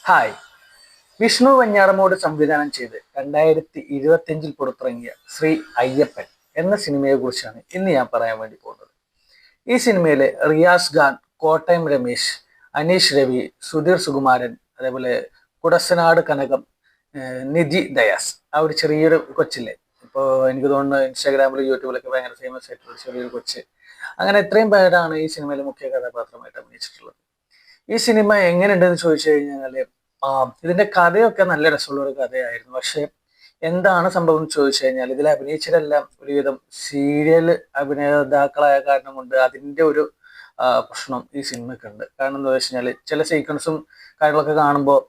Hi. Vishnu വഞ്ഞാറമ്മോട് സംവിധാനം ചെയ്ത് 2025 പുറത്തിറങ്ങിയ ശ്രീ അയ്യപ്പൻ എന്ന സിനിമയെ കുറിച്ചാണ് ഇന്ന് ഞാൻ പറയാൻ വേണ്ടി പോകുന്നത്. ഈ സിനിമയിലെ റിയാസ് ഖാൻ, കോട്ടയം രമേശ്, അനീഷ് രവി, സുധീർ സുകുമാരൻ, അതേപോലെ കുടസനാട് കനകം, നിധി ദയാസ്, ആ ഒരു ചെറിയൊരു കൊച്ചില്ലേ, ഇപ്പോൾ എനിക്ക് തോന്നുന്നു ഇൻസ്റ്റാഗ്രാമിലും യൂട്യൂബിലൊക്കെ ഭയങ്കര ഫേമസ് ആയിട്ടുള്ള ചെറിയൊരു കൊച്ച്, അങ്ങനെ ഇത്രയും പേരാണ് ഈ സിനിമയിലെ മുഖ്യ കഥാപാത്രമായിട്ട് അഭിനയിച്ചിട്ടുള്ളത്. ഈ സിനിമ എങ്ങനെയുണ്ടെന്ന് ചോദിച്ചു കഴിഞ്ഞാല് ഇതിന്റെ കഥയൊക്കെ നല്ല രസമുള്ള ഒരു കഥയായിരുന്നു. പക്ഷെ എന്താണ് സംഭവം എന്ന് ചോദിച്ചു കഴിഞ്ഞാൽ ഇതിൽ അഭിനയിച്ചതെല്ലാം ഒരുവിധം സീരിയൽ അഭിനേതാക്കളായ കാരണം കൊണ്ട് അതിന്റെ ഒരു പ്രശ്നം ഈ സിനിമയ്ക്ക് ഉണ്ട്. കാരണം എന്താ വെച്ച് കഴിഞ്ഞാൽ ചില സീക്വൻസും കാര്യങ്ങളൊക്കെ കാണുമ്പോൾ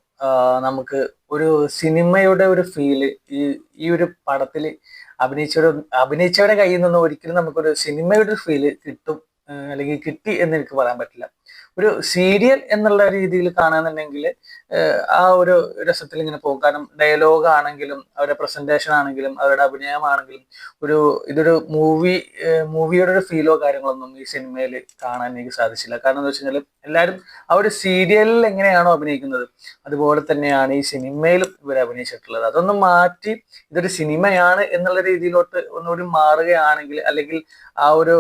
നമുക്ക് ഒരു സിനിമയുടെ ഒരു ഫീല് ഈ ഈ ഒരു പടത്തിൽ അഭിനയിച്ചവരുടെ കയ്യിൽ നിന്നും ഒരിക്കലും നമുക്കൊരു സിനിമയുടെ ഒരു ഫീല് കിട്ടും, അല്ലെങ്കിൽ കിട്ടി എന്ന് എനിക്ക് പറയാൻ പറ്റില്ല. ഒരു സീരിയൽ എന്നുള്ള രീതിയിൽ കാണാന്നുണ്ടെങ്കിൽ ആ ഒരു രസത്തിൽ ഇങ്ങനെ പോകും. കാരണം ഡയലോഗ് ആണെങ്കിലും അവരുടെ പ്രസന്റേഷൻ ആണെങ്കിലും അവരുടെ അഭിനയമാണെങ്കിലും ഇതൊരു മൂവിയുടെ ഒരു ഫീലോ കാര്യങ്ങളൊന്നും ഈ സിനിമയിൽ കാണാൻ എനിക്ക് സാധിച്ചില്ല. കാരണം എന്താ വെച്ച് കഴിഞ്ഞാൽ എല്ലാവരും ആ ഒരു സീരിയലിൽ എങ്ങനെയാണോ അഭിനയിക്കുന്നത് അതുപോലെ തന്നെയാണ് ഈ സിനിമയിലും ഇവർ അഭിനയിച്ചിട്ടുള്ളത്. അതൊന്നും മാറ്റി ഇതൊരു സിനിമയാണ് എന്നുള്ള രീതിയിലോട്ട് ഒന്നുകൂടി മാറുകയാണെങ്കിൽ, അല്ലെങ്കിൽ ആ ഒരു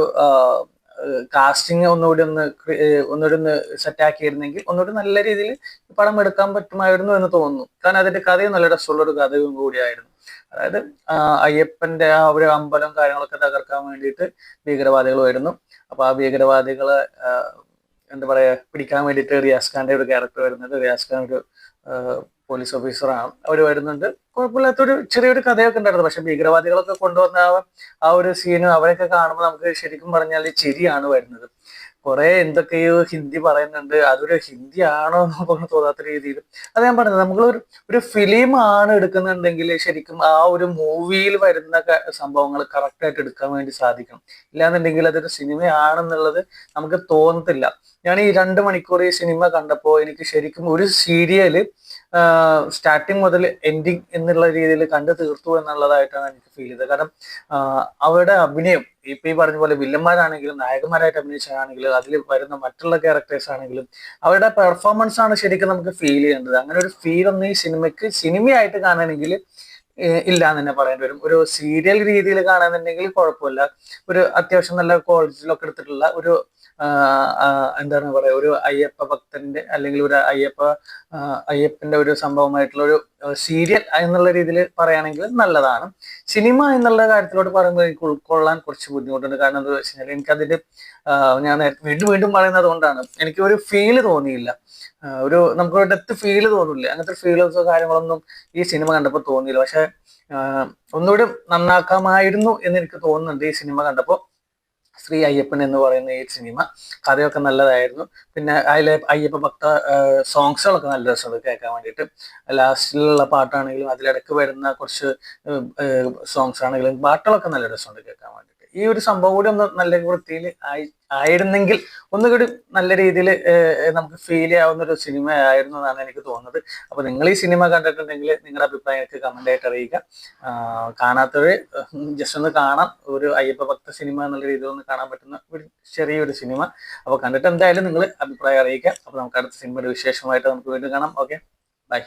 കാസ്റ്റിംഗ് ഒന്നുകൂടി ഒന്ന് സെറ്റാക്കിയിരുന്നെങ്കിൽ ഒന്നുകൂടി നല്ല രീതിയിൽ പടം എടുക്കാൻ പറ്റുമായിരുന്നു എന്ന് തോന്നുന്നു. കാരണം അതിന്റെ കഥയും നല്ല രസമുള്ള ഒരു കഥയും കൂടിയായിരുന്നു. അതായത് അയ്യപ്പന്റെ ആ ഒരു അമ്പലം കാര്യങ്ങളൊക്കെ തകർക്കാൻ വേണ്ടിയിട്ട് ഭീകരവാദികൾ വരുന്നു. അപ്പൊ ആ ഭീകരവാദികളെ എന്താ പറയാ പിടിക്കാൻ വേണ്ടിയിട്ട് റിയാസ് ഖാന്റെ ഒരു ക്യാരക്ടർ വരുന്നുണ്ട്. റിയാസ് ഖാൻ ഒരു പോലീസ് ഓഫീസറാണ്. അവർ വരുന്നുണ്ട്. കുഴപ്പമില്ലാത്തൊരു ചെറിയൊരു കഥയൊക്കെ ഉണ്ടായിരുന്നു. പക്ഷെ ഭീകരവാദികളൊക്കെ കൊണ്ടുവന്ന ആ ഒരു സീനും അവരൊക്കെ കാണുമ്പോൾ നമുക്ക് ശരിക്കും പറഞ്ഞാൽ ചിരിയാണ് വരുന്നത്. കുറെ എന്തൊക്കെയോ ഹിന്ദി പറയുന്നുണ്ട്. അതൊരു ഹിന്ദി ആണോ എന്നൊന്നും തോന്നാത്ത രീതിയിൽ അത് ഞാൻ പറഞ്ഞത്, ഒരു ഫിലിം ആണ് എടുക്കുന്നുണ്ടെങ്കിൽ ശരിക്കും ആ ഒരു മൂവിയിൽ വരുന്ന സംഭവങ്ങൾ കറക്റ്റ് ആയിട്ട് എടുക്കാൻ വേണ്ടി സാധിക്കണം. ഇല്ലാന്നുണ്ടെങ്കിൽ അതൊരു സിനിമയാണെന്നുള്ളത് നമുക്ക് തോന്നത്തില്ല. ഞാൻ ഈ 2 മണിക്കൂർ ഈ സിനിമ കണ്ടപ്പോൾ എനിക്ക് ശരിക്കും ഒരു സീരിയല് സ്റ്റാർട്ടിങ് മുതൽ എൻഡിങ് എന്നുള്ള രീതിയിൽ കണ്ടു തീർത്തു എന്നുള്ളതായിട്ടാണ് എനിക്ക് ഫീൽ ചെയ്തത്. കാരണം അവരുടെ അഭിനയം ഇപ്പൊ ഈ പറഞ്ഞ പോലെ വില്ലന്മാരാണെങ്കിലും നായകന്മാരായിട്ട് അഭിനയിച്ചാണെങ്കിലും അതിൽ വരുന്ന മറ്റുള്ള ക്യാരക്ടേഴ്സ് ആണെങ്കിലും അവരുടെ പെർഫോമൻസ് ആണ് ശരിക്കും നമുക്ക് ഫീൽ ചെയ്യേണ്ടത്. അങ്ങനെ ഒരു ഫീൽ ഒന്നും ഈ സിനിമയ്ക്ക് സിനിമയായിട്ട് കാണണമെങ്കിൽ ഇല്ല എന്ന് തന്നെ പറയേണ്ടി വരും. ഒരു സീരിയൽ രീതിയിൽ കാണാന്നുണ്ടെങ്കിൽ കുഴപ്പമില്ല. ഒരു അത്യാവശ്യം നല്ല ക്വാളിറ്റിയിലൊക്കെ എടുത്തിട്ടുള്ള ഒരു എന്താണ് പറയാ ഒരു അയ്യപ്പ ഭക്തന്റെ അല്ലെങ്കിൽ ഒരു അയ്യപ്പന്റെ ഒരു സംഭവമായിട്ടുള്ള ഒരു സീരിയൽ എന്നുള്ള രീതിയിൽ പറയുകയാണെങ്കിൽ നല്ലതാണ്. സിനിമ എന്നുള്ള കാര്യത്തിലോട്ട് പറയുമ്പോൾ എനിക്ക് ഉൾക്കൊള്ളാൻ കുറച്ച് ബുദ്ധിമുട്ടുണ്ട്. കാരണം എന്താ വെച്ച് കഴിഞ്ഞാൽ എനിക്കതിന്റെ ഞാൻ വീണ്ടും വീണ്ടും പറയുന്നത് കൊണ്ടാണ്, എനിക്ക് ഒരു ഫീല് തോന്നിയില്ല. നമുക്കൊരു ഡെപ്ത് ഫീല് തോന്നില്ല. അങ്ങനത്തെ ഫീൽസോ കാര്യങ്ങളൊന്നും ഈ സിനിമ കണ്ടപ്പോൾ തോന്നിയില്ല. പക്ഷെ ഒന്നുകൂടി നന്നാക്കാമായിരുന്നു എന്ന് എനിക്ക് തോന്നുന്നുണ്ട് ഈ സിനിമ കണ്ടപ്പോൾ. ശ്രീ അയ്യപ്പൻ എന്ന് പറയുന്ന ഈ സിനിമ കഥയൊക്കെ നല്ലതായിരുന്നു. പിന്നെ അതിലെ അയ്യപ്പ ഭക്ത സോങ്സുകളൊക്കെ നല്ല രസമുണ്ട് കേൾക്കാൻ വേണ്ടിയിട്ട്. ലാസ്റ്റിലുള്ള പാട്ടാണെങ്കിലും അതിലിടക്ക് വരുന്ന കുറച്ച് സോങ്സ് ആണെങ്കിലും പാട്ടുകളൊക്കെ നല്ല രസമുണ്ട് കേൾക്കാൻ വേണ്ടിയിട്ട്. ഈ ഒരു സംഭവം കൂടി ഒന്ന് നല്ല വൃത്തിയിൽ ആയിരുന്നെങ്കിൽ ഒന്നുകൂടി നല്ല രീതിയിൽ നമുക്ക് ഫീൽ ചെയ്യാവുന്ന ഒരു സിനിമ ആയിരുന്നു എന്നാണ് എനിക്ക് തോന്നുന്നത്. അപ്പൊ നിങ്ങൾ ഈ സിനിമ കണ്ടിട്ടുണ്ടെങ്കിൽ നിങ്ങളുടെ അഭിപ്രായമൊക്കെ കമന്റ് ആയിട്ട് അറിയിക്കുക. കാണാത്തവര് ജസ്റ്റ് ഒന്ന് കാണാം. ഒരു അയ്യപ്പ ഭക്ത സിനിമ എന്നുള്ള രീതിയിൽ ഒന്ന് കാണാൻ പറ്റുന്ന ഒരു ചെറിയൊരു സിനിമ. അപ്പൊ കണ്ടിട്ട് എന്തായാലും നിങ്ങൾ അഭിപ്രായം അറിയിക്കുക. അപ്പൊ നമുക്ക് അടുത്ത സിനിമയുടെ വിശേഷമായിട്ട് നമുക്ക് വീണ്ടും കാണാം. Okay, by.